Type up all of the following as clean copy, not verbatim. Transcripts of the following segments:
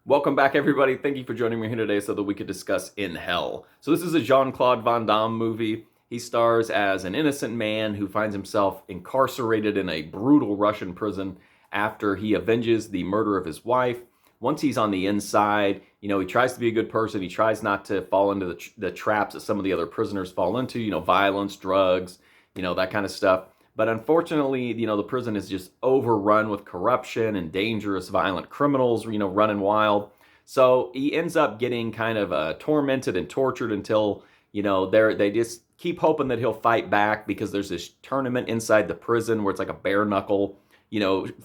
Welcome back, everybody. Thank you for joining me here today so that we could discuss In Hell. So this is a Jean Claude Van Damme movie. He stars as an innocent man who finds himself incarcerated in a brutal Russian prison after he avenges the murder of his wife. Once he's on the inside, he tries to be a good person. He tries not to fall into the traps that some of the other prisoners fall into, violence, drugs, that kind of stuff. But unfortunately, the prison is just overrun with corruption and dangerous, violent criminals, running wild. So he ends up getting kind of tormented and tortured until, they just keep hoping that he'll fight back because there's this tournament inside the prison where it's like a bare knuckle,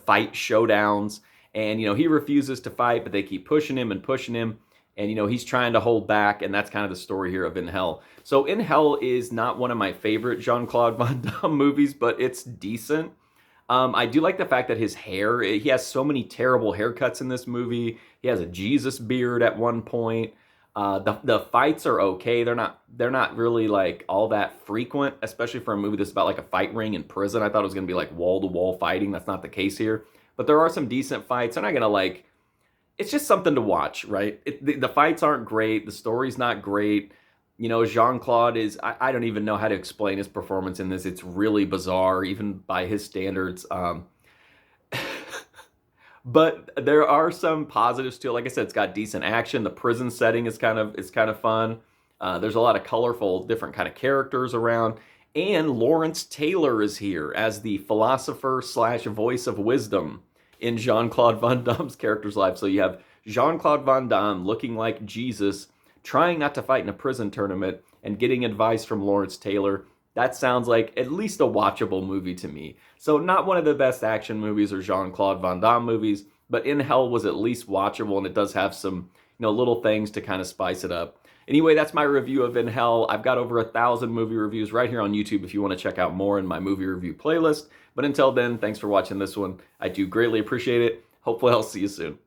fight showdowns. And, he refuses to fight, but they keep pushing him and pushing him. And, he's trying to hold back, and that's kind of the story here of In Hell. So In Hell is not one of my favorite Jean Claude Van Damme movies, but it's decent. I do like the fact that his hair, he has so many terrible haircuts in this movie. He has a Jesus beard at one point. The fights are okay. They're not really like all that frequent, especially for a movie that's about like a fight ring in prison. I thought it was gonna be like wall to wall fighting. That's not the case here. But there are some decent fights. They're not gonna like, it's just something to watch, right? The fights aren't great. The story's not great. Jean Claude is, I don't even know how to explain his performance in this. It's really bizarre, even by his standards. But there are some positives too. Like I said, it's got decent action. The prison setting is kind of fun. There's a lot of colorful, different kind of characters around. And Lawrence Taylor is here as the philosopher slash voice of wisdom in Jean Claude Van Damme's character's life. So you have Jean Claude Van Damme looking like Jesus, trying not to fight in a prison tournament, and getting advice from Lawrence Taylor. That sounds like at least a watchable movie to me. So not one of the best action movies or Jean Claude Van Damme movies, but In Hell was at least watchable, and it does have some little things to kind of spice it up. Anyway, that's my review of In Hell. I've got over 1,000 movie reviews right here on YouTube if you want to check out more in my movie review playlist. But until then, thanks for watching this one. I do greatly appreciate it. Hopefully I'll see you soon.